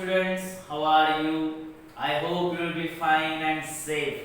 students, how are you? I hope you will be fine and safe.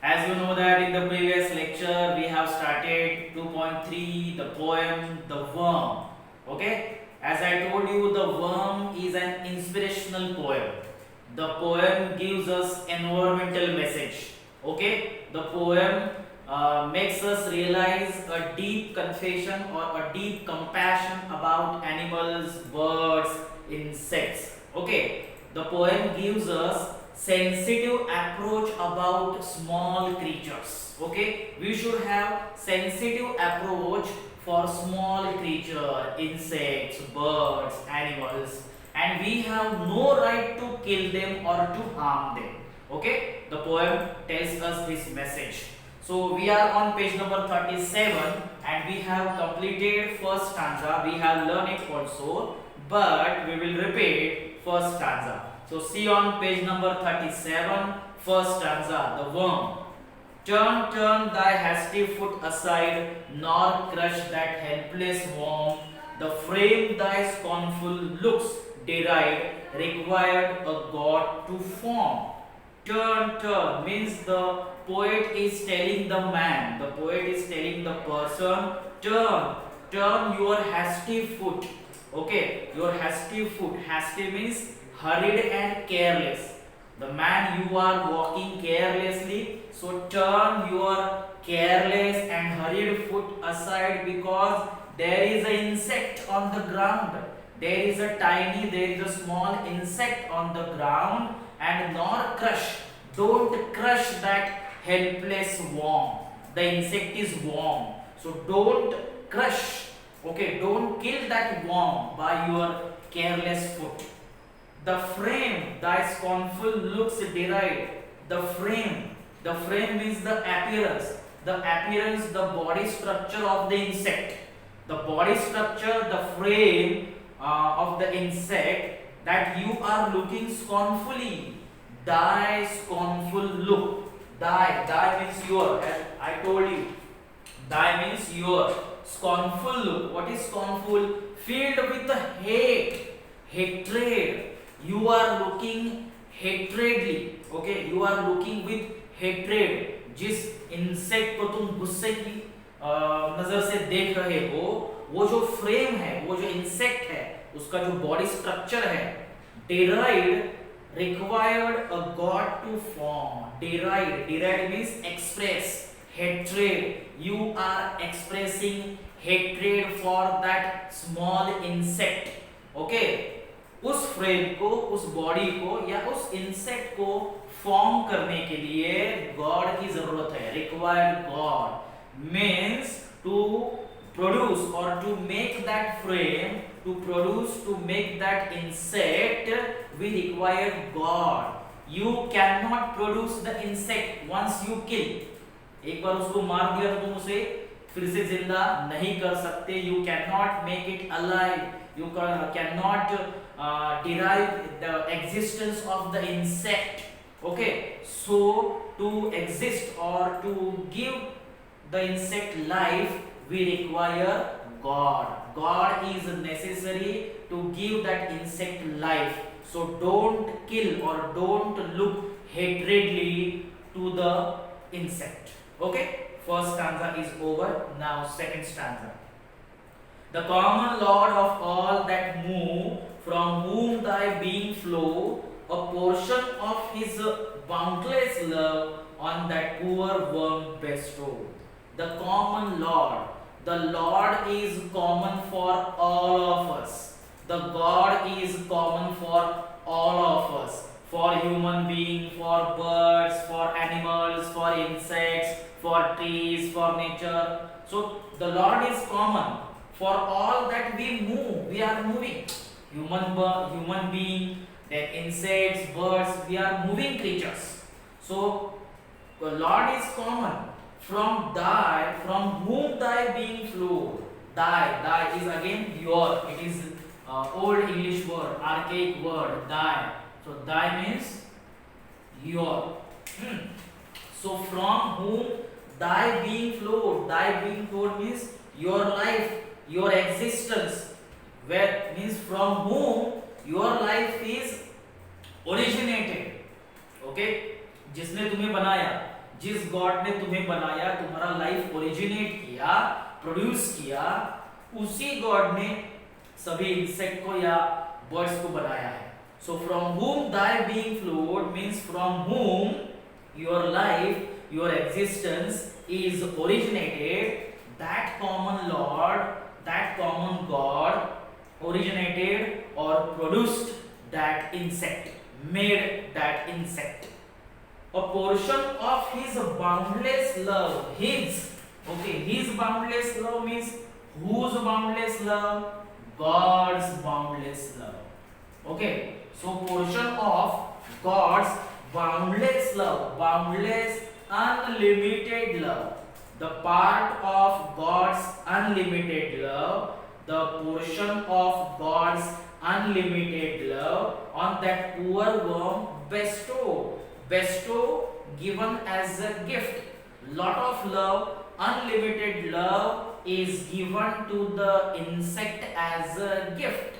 As you know that in the previous lecture we have started 2.3 the poem The Worm. Okay? As I told you, The Worm is an inspirational poem. The poem gives us environmental message. Okay? The poem makes us realize a deep confession or a deep compassion about animals, birds, insects. Okay, the poem gives us sensitive approach about small creatures. Okay, we should have sensitive approach for small creature, insects, birds, animals, and we have no right to kill them or to harm them. Okay, the poem tells us this message. So we are on page number 37 and we have completed first stanza. We have learned it also, but we will repeat first stanza. So see on page number 37, first stanza, The Worm. Turn, turn thy hasty foot aside, nor crush that helpless worm. The frame thy scornful looks deride, required a god to form. Turn, turn means the poet is telling the man, the poet is telling the person, turn, turn your hasty foot. Okay, your hasty foot. Hasty means hurried and careless. The man, you are walking carelessly, so turn your careless and hurried foot aside because there is an insect on the ground. There is a small insect on the ground, and nor crush. Don't crush that helpless worm. The insect is worm. So don't crush. Okay, don't kill that worm by your careless foot. The frame thy scornful looks deride. The frame means the appearance. The appearance, the body structure of the insect. The body structure, the frame of the insect that you are looking scornfully. Thy scornful look. Thy means your. As I told you. Thy means your. Scornful look. What is scornful? Filled with hate, hatred. You are looking hatredly. Okay, you are looking with hatred. जिस insect को तुम गुस्से की नजर से देख रहे हो, वो जो फ्रेम है, वो जो इंसेक्ट है, उसका जो बॉडी स्ट्रक्चर है, deride required a god to form. Deride means express hatred. You are expressing hatred for that small insect. Okay, उस फ्रेम को, उस बॉडी को या उस इंसेक्ट को फॉर्म करने के लिए गॉड की जरूरत है. Required god means to produce or to make that frame, to make that insect, we require God. You cannot produce the insect once you kill. एक बार उसको मार दिया तो तुम उसे फिर से जिंदा नहीं कर सकते. You cannot make it alive. You cannot derive the existence of the insect. Okay, so to exist or to give the insect life, we require God. God is necessary to give that insect life. So don't kill or don't look hatredly to the insect. Okay, first stanza is over. Now second stanza. The common Lord of all that move, from whom thy being flow, a portion of his boundless love on that poor worm bestow. The common Lord. The Lord is common for all of us. The God is common for all of us. For human being, for birds, for animals, for insects, for trees, for nature. So the Lord is common for all that we move. We are moving. Human being, then insects, birds, we are moving creatures. So the Lord is common. From whom thy being flowed. Thy is again your. It is old English word, archaic word, thy. So thy means your. So from whom thy being flowed. Thy being flowed means your life, your existence. Where means from whom your life is जिसने तुम्हें बनाया, जिस God ने तुम्हें बनाया, तुम्हारा life originate किया, produce किया, उसी गॉड ने सभी इंसेक्ट को या बर्ड्स को बनाया है. So from whom thy being flowed means from whom your life, your existence is originated. That common Lord, that common God originated or produced that insect, made that insect. A portion of his boundless love, his, okay, his boundless love means whose boundless love? God's boundless love. Okay, so portion of God's boundless love, boundless unlimited love, the part of God's unlimited love, the portion of God's unlimited love on that poor worm bestow, given as a gift. Lot of love, unlimited love is given to the insect as a gift.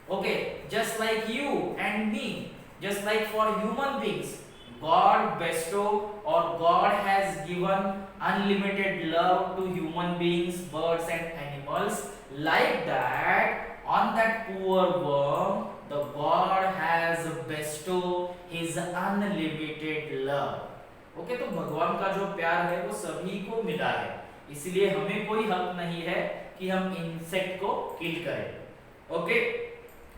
Okay, just like you and me, just like for human beings, God bestow or God has given unlimited love to human beings, birds and animals. Like that, on that poor worm, the God has bestowed his unlimited love. Okay, तो भगवान का जो प्यार है वो सभी को मिला है, इसलिए हमें कोई हक नहीं है कि हम इंसेक्ट को किल करें. Okay,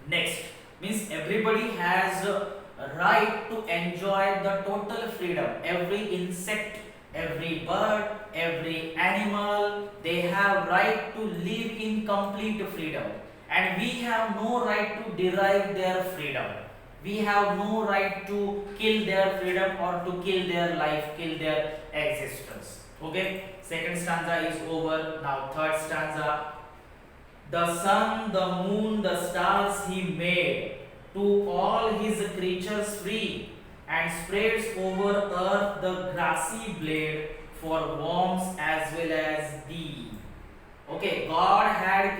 next means everybody has a right to enjoy the total freedom. Every insect, every bird, every animal, they have right to live in complete freedom, and we have no right to derive their freedom. We have no right to kill their freedom or to kill their life, kill their existence. Okay, second stanza is over. Now third stanza. The sun, the moon, the stars he made, to all his creatures free, and spreads over earth the grassy blade for worms as well as thee. Okay, God has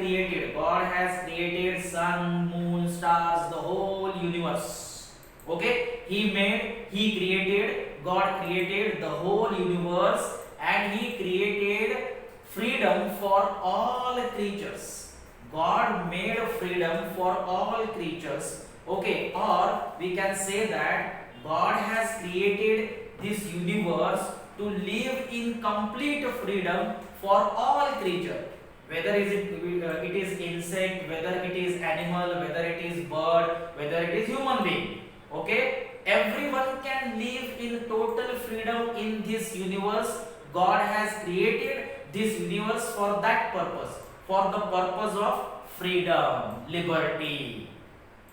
created sun, moon, stars, the whole universe. Okay, God created the whole universe, and he created freedom for all creatures. God made freedom for all creatures. Okay, or we can say that God has created this universe to live in complete freedom for all creatures. Whether it is insect, whether it is animal, whether it is bird, whether it is human being. Okay, everyone can live in total freedom in this universe. God has created this universe for that purpose, for the purpose of freedom, liberty,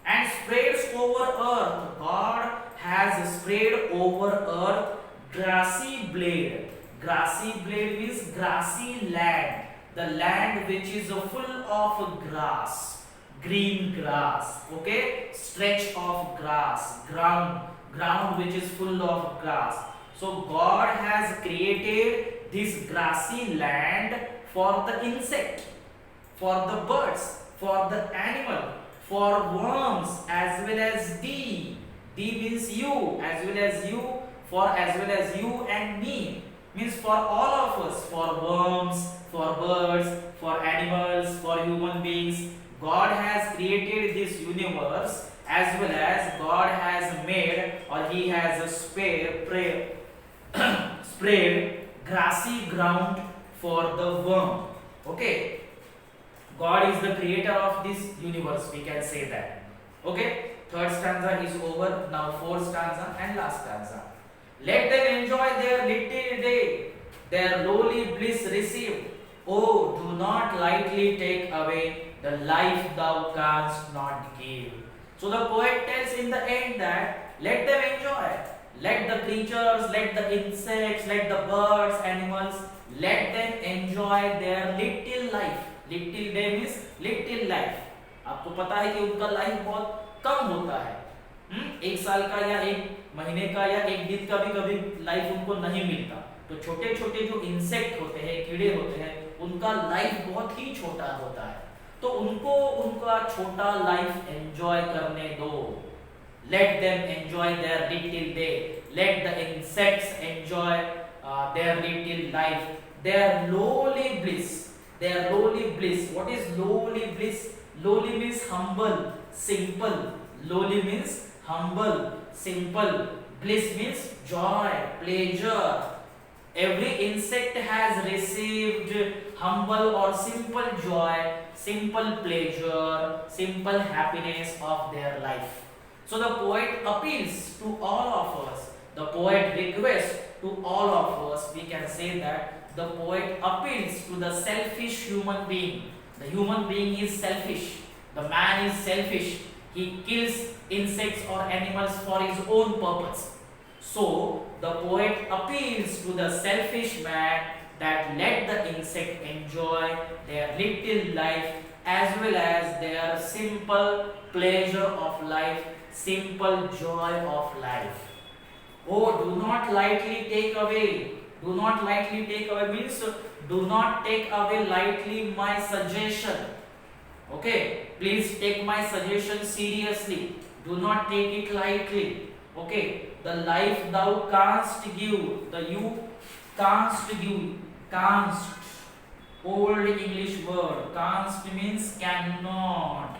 and spreads over earth. God has spread over earth grassy blade. Grassy blade means grassy land. The land which is full of grass, green grass. Okay, stretch of grass, ground which is full of grass. So God has created this grassy land for the insect, for the birds, for the animal, for worms as well as thee. Thee means you, as well as you, for as well as you and me. Means for all of us, for worms, for birds, for animals, for human beings. God has created this universe, as well as God has made, or he has spread grassy ground for the worm. Okay, God is the creator of this universe, we can say that. Okay, third stanza is over. Now fourth stanza and last stanza. Let them enjoy their little day, their lowly bliss receive. Oh, do not lightly take away the life thou canst not give. So the poet tells in the end that let them enjoy. Let the creatures, let the insects, let the birds, animals, let them enjoy their little life. Little day means little life. आपको पता है कि उनका life बहुत कम होता है. एक साल का या एक महीने का या एक दिन का भी कभी लाइफ उनको नहीं मिलता. तो छोटे छोटे जो इंसेक्ट होते हैं, कीड़े होते हैं, उनका लाइफ बहुत ही छोटा होता है. तो उनको उनका छोटा लाइफ एंजॉय करने दो. Let them enjoy their little day. let the insects enjoy their little life, their lowly bliss, their lowly bliss. What is lowly bliss? Lowly means humble, simple. Lowly means humble, simple. Bliss means joy, pleasure. Every insect has received humble or simple joy, simple pleasure, simple happiness of their life. So the poet appeals to all of us. The poet requests to all of us. We can say that the poet appeals to the selfish human being. The human being is selfish. The man is selfish. He kills insects or animals for his own purpose. So the poet appeals to the selfish man that let the insect enjoy their little life as well as their simple pleasure of life, simple joy of life. Oh, do not lightly take away. Do not lightly take away means do not take away lightly my suggestion. Okay, please take my suggestion seriously. Do not take it lightly. Okay, the life thou canst give, the you canst give, canst, old English word, canst means cannot.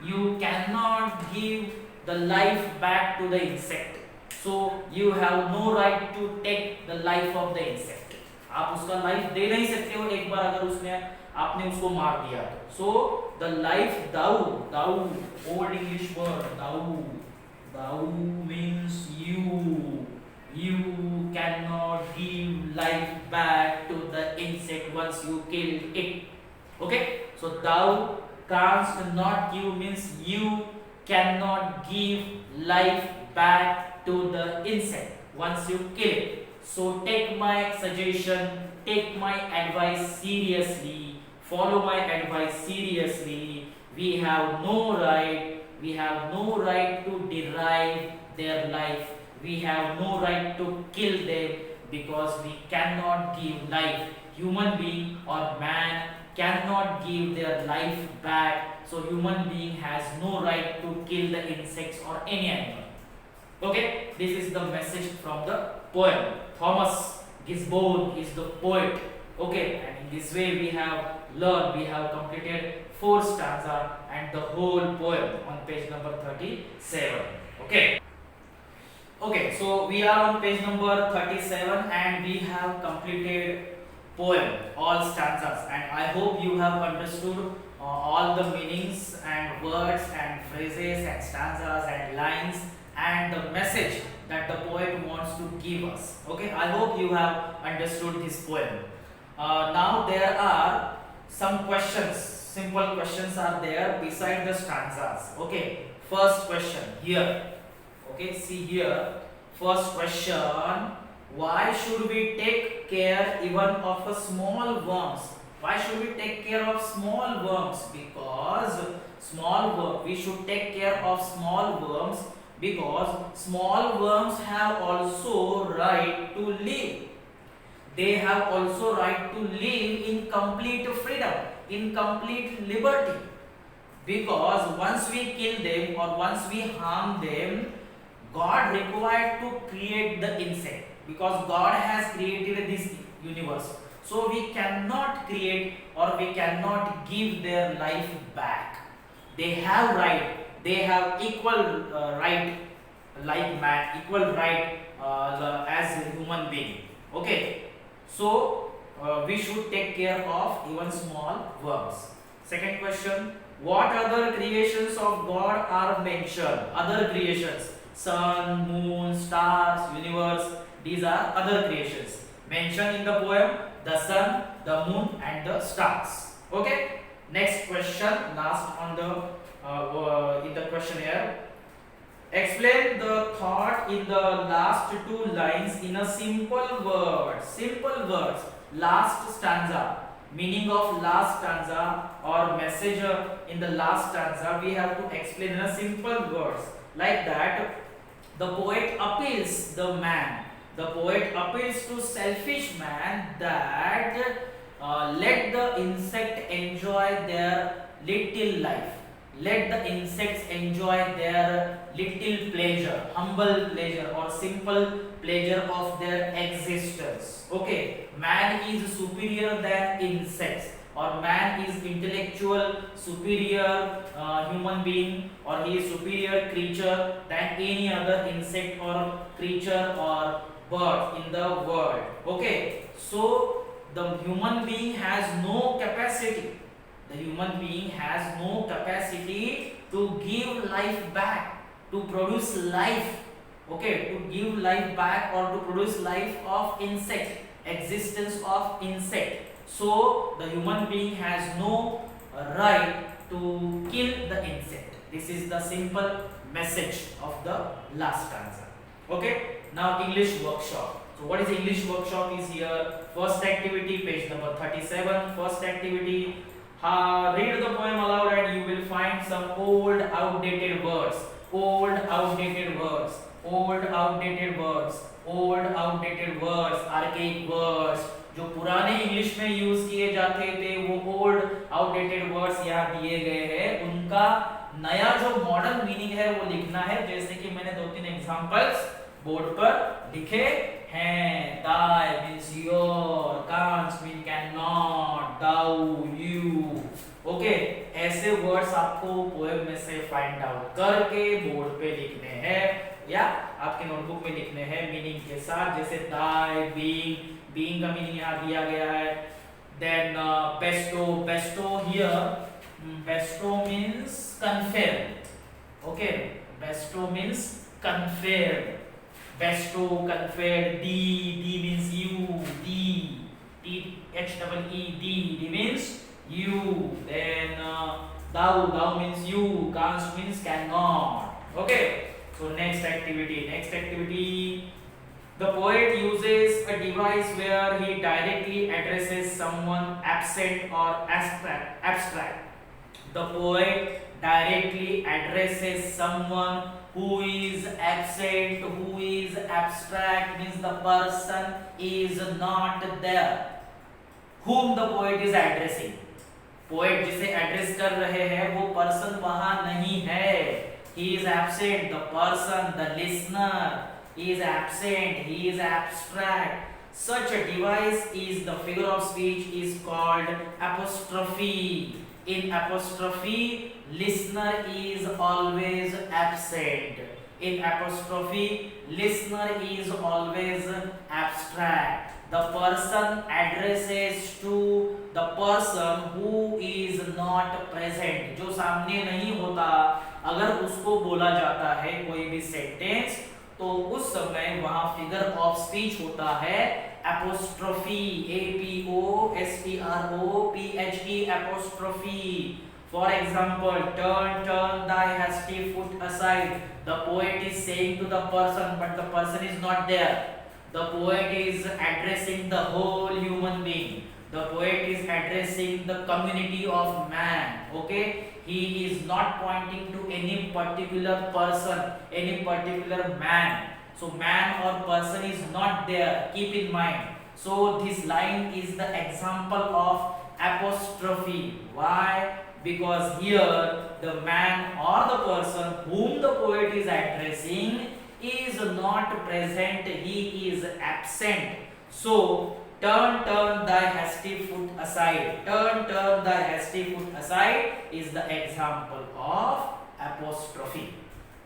You cannot give the life back to the insect. So you have no right to take the life of the insect. आप उसका life दे नहीं सकते हो एक बार अगर उसने आपने उसको मार दिया तो. So the life thou old English word thou means you cannot give life back to the insect once you killed it. Okay, so thou canst not give means you cannot give life back to the insect once you kill it. So take my suggestion, take my advice seriously, follow my advice seriously. We have no right to derive their life. We have no right to kill them because we cannot give life. Human being or man cannot give their life back. So human being has no right to kill the insects or any animal. Okay, this is the message from the poem. Thomas Gisborne is the poet. Okay, and in this way we have completed 4 stanza and the whole poem on page number 37. Okay. Okay, so we are on page number 37 and we have completed poem, all stanzas, and I hope you have understood all the meanings and words and phrases and stanzas and lines and the message that the poet wants to give us. Okay, I hope you have understood this poem. Now there are some questions, simple questions are there beside the stanzas. Okay, first question here. Okay, see here, first question, why should we take care even of a small worms? Why should we take care of small worms? Because we should take care of small worms because small worms have also right to live. They have also right to live in complete freedom, in complete liberty. Because once we kill them or once we harm them, God required to create the insect because God has created this universe. So we cannot create or we cannot give their life back. They have right. They have equal right like man, equal right as a human being. Okay. So we should take care of even small worms. Second question, what other creations of God are mentioned? Other creations, sun, moon, stars, universe, these are other creations mentioned in the poem, the sun, the moon and the stars. Okay, next question, last on the in the questionnaire. Explain the thought in the last 2 lines in a simple word. Simple words. Last stanza. Meaning of last stanza or message in the last stanza we have to explain in a simple words. Like that, the poet appeals the man. The poet appeals to selfish man that let the insect enjoy their little life. let the insects enjoy their little pleasure, humble pleasure or simple pleasure of their existence. Okay, man is superior than insects, or man is intellectual superior human being, or he is superior creature than any other insect or creature or bird in the world. Okay, so the human being has no capacity, the human being has no capacity to give life back, to produce life. Okay, to give life back or to produce life of insect, existence of insect. So the human being has no right to kill the insect. This is the simple message of the last stanza. Okay, now English workshop. So what is English workshop is here. First activity, page number 37. First activity, read the poem aloud and you will find some old outdated words. Old outdated words. Old outdated words. Old outdated words. Archaic words. जो पुराने English में use किए जाते थे वो old outdated words यहाँ दिए गए हैं, उनका नया जो मॉडर्न मीनिंग है वो लिखना है, जैसे कि मैंने 2-3 एग्जांपल्स बोर्ड पर लिखे हैं. die means your, can't mean cannot, thou, you. Okay, ऐसे वर्ड्स आपको पोएम में से फाइंड आउट करके बोर्ड पे लिखने हैं या आपके नोटबुक में लिखने हैं मीनिंग के साथ. जैसे die, being, being का मीनिंग यहाँ दिया गया है. then bestow, bestow here, bestow means confer. okay, bestow means confer. bestow, confer. D means you, D means you. then thou means you, can't means cannot. okay, so next activity, the poet uses a device where he directly addresses someone absent or abstract. The poet directly addresses someone who is absent, who is abstract, means the person is not there. Whom the poet is addressing, poet जिसे address कर रहे हैं वो person वहां नहीं है. he is absent, the person, the listener is absent, he is abstract. Such a device is the figure of speech is called apostrophe. In apostrophe, listener is always absent. In apostrophe, listener is always abstract. The person addresses to the person who is not present. जो सामने नहीं होता, अगर उसको बोला जाता है कोई भी सेंटेंस, तो उस समय वहां फिगर ऑफ स्पीच होता है apostrophe, apostrophe, apostrophe. For example, turn thy hasty foot aside. The poet is saying to the person, but the person is not there. The poet is addressing the whole human being. The poet is addressing the community of man. Okay, he is not pointing to any particular person, any particular man. So man or person is not there, keep in mind. So this line is the example of apostrophe. Why? Because here the man or the person whom the poet is addressing is not present, he is absent. So turn thy hasty foot aside. Turn thy hasty foot aside is the example of apostrophe.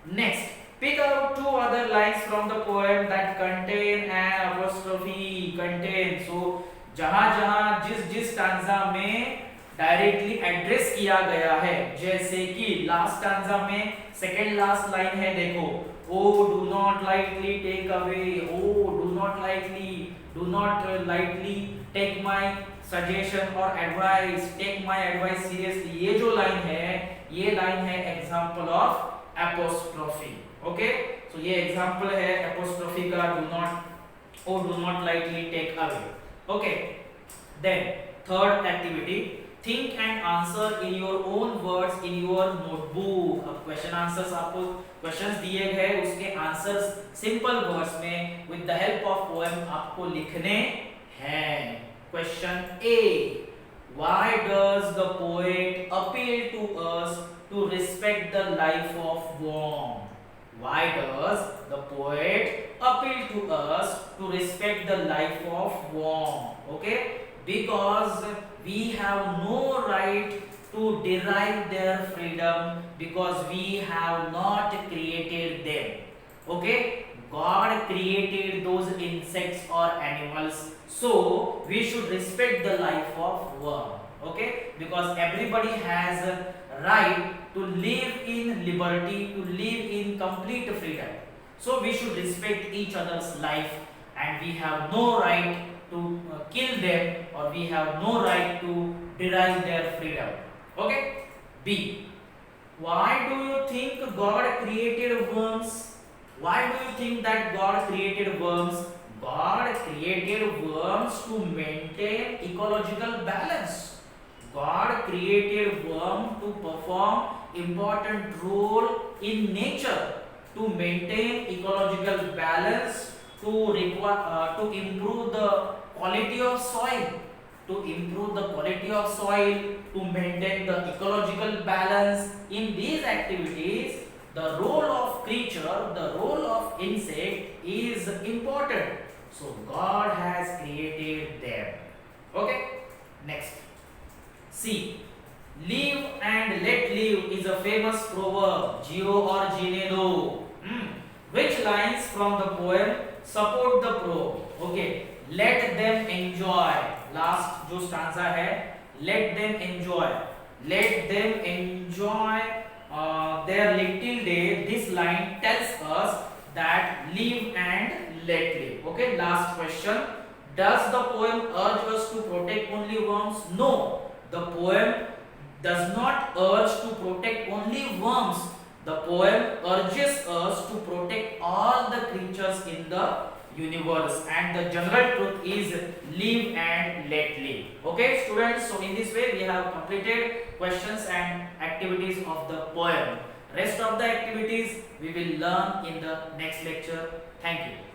Next, pick out 2 other lines from the poem that contain an apostrophe. Contain. So जहां जिस stanza में directly address किया गया है, जैसे कि last stanza में second last line है, देखो, O do not lightly take away, O do not lightly take my suggestion और advice, take my advice seriously. ये जो लाइन है, ये लाइन है example of apostrophe. Okay, so ये एग्जांपल है एपोस्ट्रोफी का, do not lightly take away. Okay, then third activity, think and answer in your own words in your notebook. अब question answers आपको क्वेश्चंस दिए गए, उसके आंसर्स सिंपल वर्ड्स में with the help of poem आपको लिखने हैं. Question A, why does the poet appeal to us to respect the life of worm? Why does the poet appeal to us to respect the life of worm? Okay, because we have no right to derive their freedom because we have not created them. Okay, God created those insects or animals, so we should respect the life of worm. Okay, because everybody has a right to live in liberty, to live in complete freedom. So we should respect each other's life, and we have no right to kill them, or we have no right to derive their freedom. Okay. B. Why do you think God created worms? Why do you think that God created worms? God created worms to maintain ecological balance. God created worm to perform important role in nature, to maintain ecological balance, to improve the quality of soil, to improve the quality of soil, to maintain the ecological balance. In these activities, the role of creature, the role of insect is important. So God has created them. Okay. Next. C. Live and let live is a famous proverb. Gio or Ginedo. Which lines from the poem support the proverb? Okay. Let them enjoy. Last जो stanza है. Let them enjoy. Let them enjoy their little day. This line tells us that live and let live. Okay. Last question. Does the poem urge us to protect only worms? No. The poem does not urge to protect only worms. The poem urges us to protect all the creatures in the universe, and the general truth is live and let live. Okay, students, so in this way we have completed questions and activities of the poem. Rest of the activities we will learn in the next lecture. Thank you.